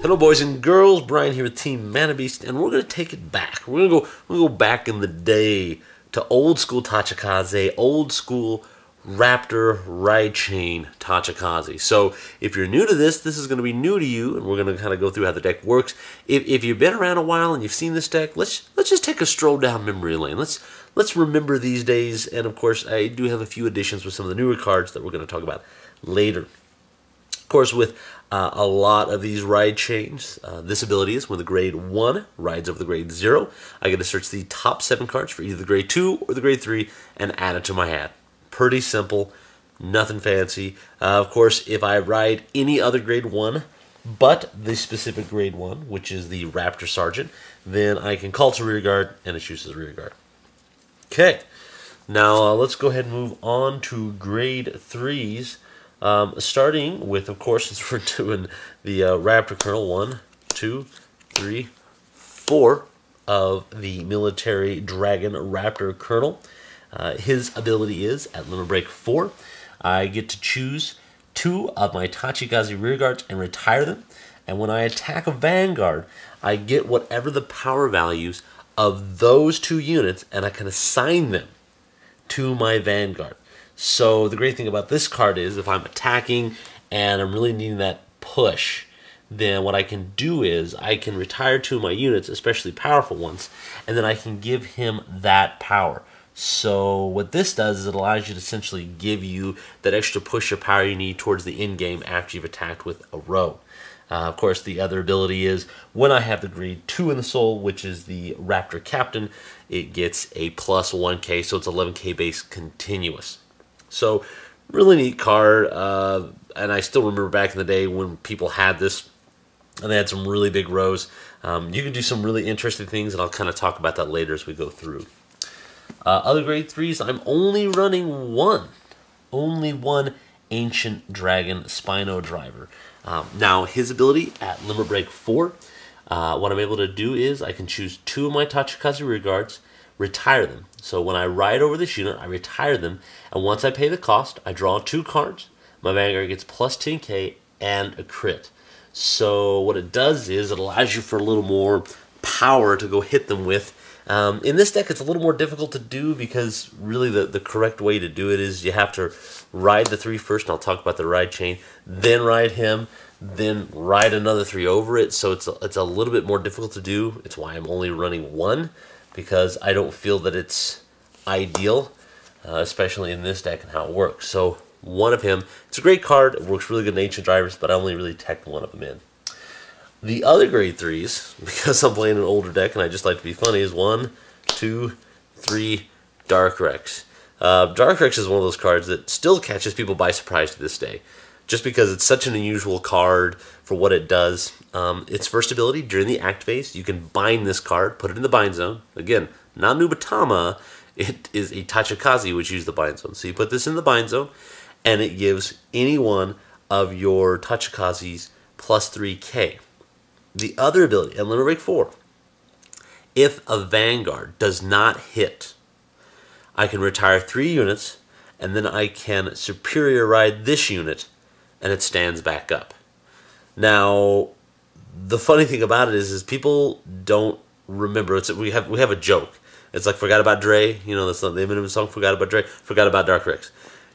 Hello, boys and girls. Brian here with Team Mana Beast, and we're gonna take it back. We're gonna go back in the day to old school Tachikaze, old school Raptor ride chain Tachikaze. So if you're new to this is gonna be new to you, and we're gonna kind of go through how the deck works. If you've been around a while and you've seen this deck, let's just take a stroll down memory lane. Let's remember these days, and of course I do have a few additions with some of the newer cards that we're gonna talk about later. Of course, with a lot of these ride chains, this ability is when the grade 1 rides over the grade 0, I get to search the top 7 cards for either the grade 2 or the grade 3 and add it to my hat. Pretty simple, nothing fancy. Of course, if I ride any other grade 1 but the specific grade 1, which is the Raptor Sergeant, then I can call to rear guard and it chooses rear guard. Okay, now let's go ahead and move on to grade 3s. Starting with, of course, since we're doing the Raptor Colonel, 1, 2, 3, 4 of the military dragon Raptor Colonel. His ability is, at limit break 4, I get to choose 2 of my Tachikaze rearguards and retire them. And when I attack a Vanguard, I get whatever the power values of those 2 units, and I can assign them to my Vanguard. So the great thing about this card is if I'm attacking and I'm really needing that push, then what I can do is I can retire 2 of my units, especially powerful ones, and then I can give him that power. So what this does is it allows you to essentially give you that extra push or power you need towards the end game after you've attacked with a row. Of course, the other ability is when I have the grade 2 in the soul, which is the Raptor Captain, it gets a plus 1k, so it's 11k base continuous. So, really neat card, and I still remember back in the day when people had this, and they had some really big rows. You can do some really interesting things, and I'll kind of talk about that later as we go through. Other grade 3s, I'm only running one Ancient Dragon Spinodriver. Now, his ability at limit break 4, what I'm able to do is I can choose 2 of my Tachikaze rearguards, retire them. So when I ride over this unit, I retire them, and once I pay the cost, I draw 2 cards. My Vanguard gets plus 10k and a crit. So what it does is it allows you for a little more power to go hit them with. In this deck, it's a little more difficult to do because really the correct way to do it is you have to ride the 3 first, and I'll talk about the ride chain, then ride him, then ride another 3 over it. So it's a little bit more difficult to do. It's why I'm only running 1, because I don't feel that it's ideal, especially in this deck and how it works. So 1 of him, it's a great card, it works really good in Ancient Drivers, but I only really teched 1 of them in. The other grade 3s, because I'm playing an older deck and I just like to be funny, is 1, 2, 3, Darkrex. Darkrex is one of those cards that still catches people by surprise to this day, just because it's such an unusual card for what it does. Its first ability, during the act phase, you can bind this card, put it in the bind zone. Again, not Nubatama, it is a Tachikaze which uses the bind zone. So you put this in the bind zone, and it gives any one of your Tachikazes plus 3k. The other ability, at limit break 4, if a Vanguard does not hit, I can retire 3 units, and then I can superior ride this unit, and it stands back up. Now, the funny thing about it is people don't remember. We have a joke. It's like Forgot About Dre. You know, that's not the Eminem song, Forgot About Dre. Forgot About Darkrex.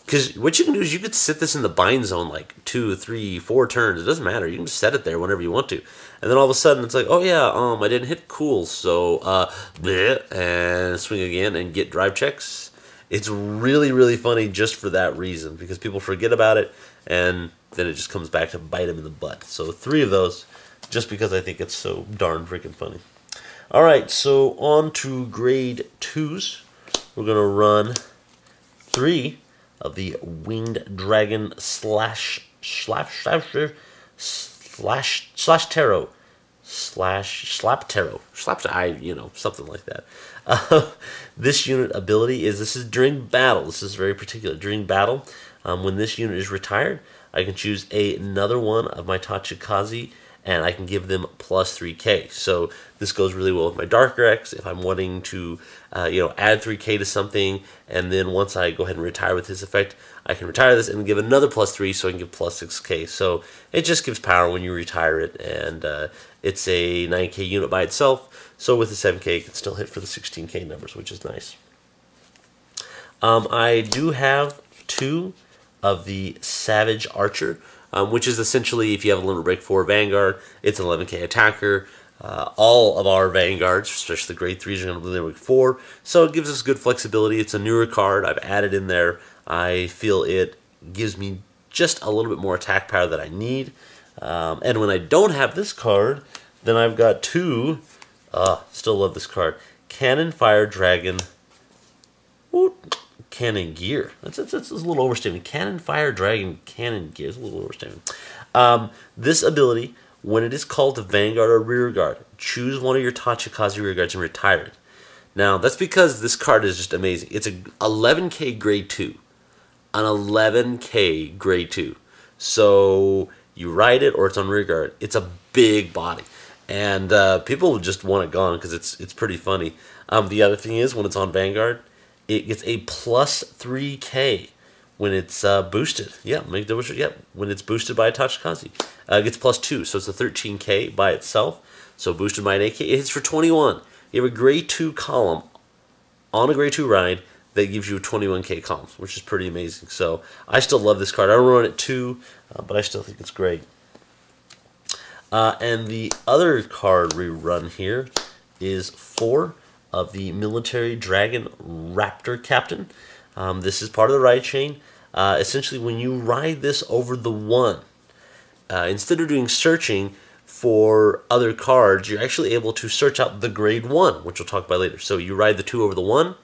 Because what you can do is you could sit this in the bind zone like 2, 3, 4 turns. It doesn't matter. You can just set it there whenever you want to. And then all of a sudden it's like, oh yeah, I didn't hit, cool. So, and swing again and get drive checks. It's really, really funny just for that reason, because people forget about it and then it just comes back to bite them in the butt. So 3 of those, just because I think it's so darn freaking funny. Alright, so on to grade 2s. We're going to run 3 of the Winged Dragon Slashptero. Something like that. This unit ability this is during battle. This is very particular. During battle, when this unit is retired, I can choose another one of my Tachikaze and I can give them plus 3k. So this goes really well with my Darkrex if I'm wanting to add 3k to something, and then once I go ahead and retire with his effect, I can retire this and give another plus 3, so I can give plus 6k. So it just gives power when you retire it, and it's a 9k unit by itself, so with the 7k it can still hit for the 16k numbers, which is nice. I do have 2 of the Savage Archer, which is essentially, if you have a Limit Break 4 Vanguard, it's an 11k attacker. All of our Vanguards, especially the grade 3s, are going to be Limit Break 4, so it gives us good flexibility. It's a newer card. I've added in there. I feel it gives me just a little bit more attack power that I need. And when I don't have this card, then I've got 2, still love this card, Cannon Fire Dragon, Cannon Gear. That's a little overstatement. Cannon Fire Dragon Cannon Gear is a little overstatement. This ability, when it is called to Vanguard or Rearguard, choose one of your Tachikaze Rearguards and retire it. Now, that's because this card is just amazing. It's a 11k grade 2. An 11k grade 2. So you ride it or it's on Rearguard. It's a big body. And people just want it gone because it's pretty funny. The other thing is, when it's on Vanguard, it gets a plus 3k when it's boosted. Yeah, make double sure. Yeah, when it's boosted by a Tachikaze. It gets plus 2, so it's a 13k by itself. So boosted by an 8k, it hits for 21. You have a grade 2 column on a grade 2 ride that gives you a 21k column, which is pretty amazing. So I still love this card. I don't run it too, but I still think it's great. And the other card we run here is 4 of the Military Dragon Raptor Captain. This is part of the ride chain. Essentially, when you ride this over the 1, instead of doing searching for other cards, you're actually able to search out the grade 1, which we'll talk about later. So you ride the 2 over the 1,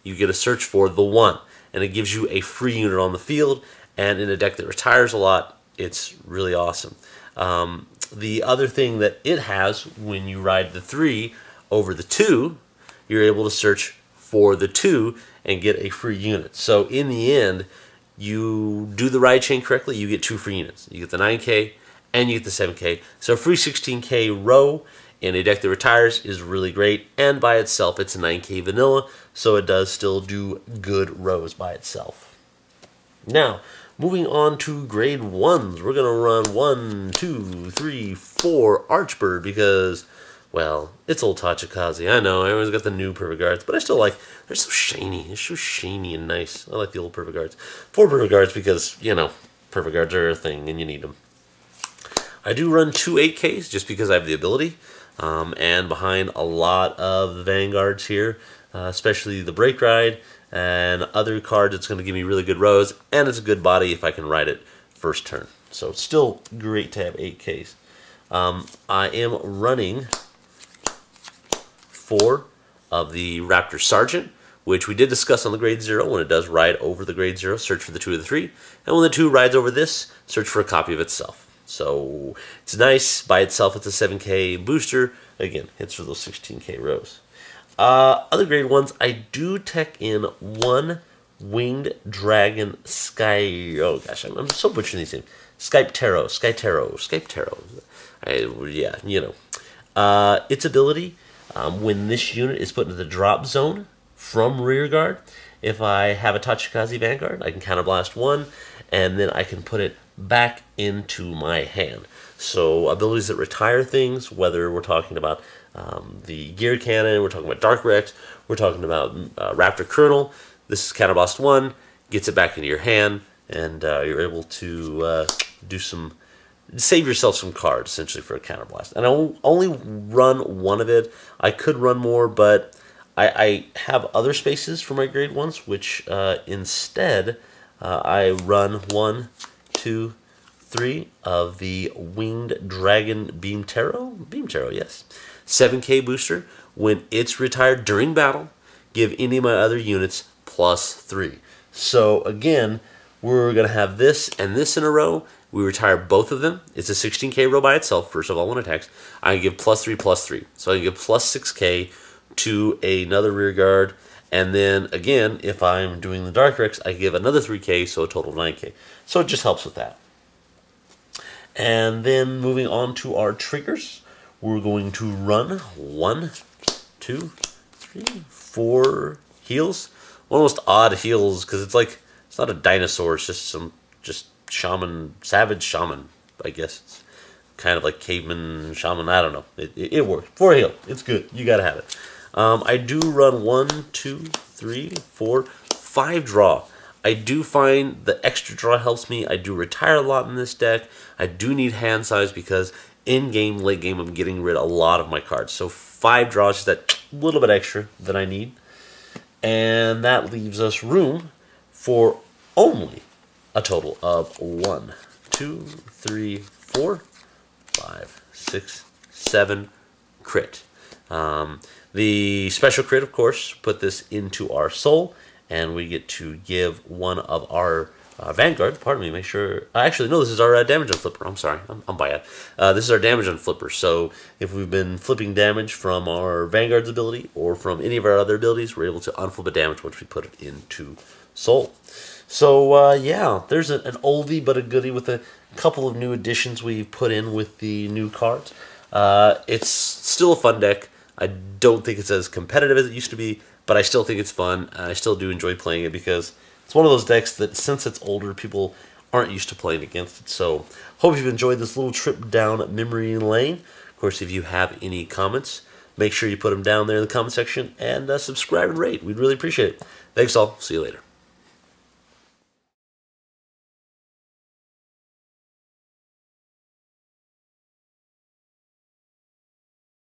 you get a search for the 1, and it gives you a free unit on the field, and in a deck that retires a lot, it's really awesome. The other thing that it has, when you ride the 3 over the 2, you're able to search for the 2 and get a free unit. So in the end, you do the ride chain correctly, you get 2 free units. You get the 9k and you get the 7k. So a free 16k row in a deck that retires is really great, and by itself it's a 9k vanilla, so it does still do good rows by itself. Now, moving on to grade 1s, we're going to run 1, 2, 3, 4 Archbird because, well, it's old Tachikaze. I know, I always got the new Perfect Guards, but I still like, they're so shiny. They're so shiny and nice. I like the old Perfect Guards. 4 Perfect Guards because, you know, Perfect Guards are a thing and you need them. I do run 2 8Ks just because I have the ability, and behind a lot of the Vanguards here, especially the Break Ride and other cards, it's going to give me really good rows, and it's a good body if I can ride it first turn. So it's still great to have 8Ks. I am running 4 of the Raptor Sergeant, which we did discuss on the grade 0. When it does ride over the grade 0, search for the 2 or the 3. And when the 2 rides over this, search for a copy of itself. So it's nice. By itself, it's a 7k booster. Again, hits for those 16k rows. Other grade 1s, I do tech in 1 Winged Dragon Sky... Oh gosh, I'm so butchering these names. Skyptero. Yeah, you know. Its ability, when this unit is put into the drop zone from Rearguard, if I have a Tachikaze Vanguard, I can counterblast 1, and then I can put it back into my hand. So abilities that retire things, whether we're talking about the Gear Cannon, we're talking about Darkrex, we're talking about Raptor Colonel, this is counterblast 1, gets it back into your hand, and you're able to save yourself some cards, essentially, for a counterblast. And I only run 1 of it. I could run more, but I have other spaces for my grade 1s, which instead I run 1, 2, 3 of the Winged Dragon Beamptero, yes. 7k booster. When it's retired during battle, give any of my other units plus 3. So again, we're going to have this and this in a row. We retire both of them. It's a 16k row by itself, first of all, when it attacks. I give plus 3, plus 3. So I can give plus 6k to another rear guard. And then, again, if I'm doing the Darkrex, I give another 3k, so a total of 9k. So it just helps with that. And then moving on to our triggers, we're going to run 1, 2, 3, 4 heals. Almost odd heals because it's not a dinosaur. It's just shaman, savage shaman. I guess it's kind of like caveman shaman. I don't know. It works. 4 heal. It's good. You gotta have it. I do run 1, 2, 3, 4, 5 draw. I do find the extra draw helps me. I do retire a lot in this deck. I do need hand size because in game, late game, I'm getting rid of a lot of my cards. So 5 draws is that little bit extra that I need. And that leaves us room for only a total of 1, 2, 3, 4, 5, 6, 7 crit. The special crit, of course, put this into our soul, and we get to give one of our Vanguard, pardon me, make sure, actually, no, this is our damage on flipper. I'm sorry, I'm bad. This is our damage on flipper, so if we've been flipping damage from our Vanguard's ability or from any of our other abilities, we're able to unflip a damage once we put it into soul. So, yeah, there's an oldie but a goodie with a couple of new additions we've put in with the new cards. It's still a fun deck. I don't think it's as competitive as it used to be, but I still think it's fun. I still do enjoy playing it because it's one of those decks that, since it's older, people aren't used to playing against it. So, hope you've enjoyed this little trip down memory lane. Of course, if you have any comments, make sure you put them down there in the comment section and subscribe and rate. We'd really appreciate it. Thanks all. See you later.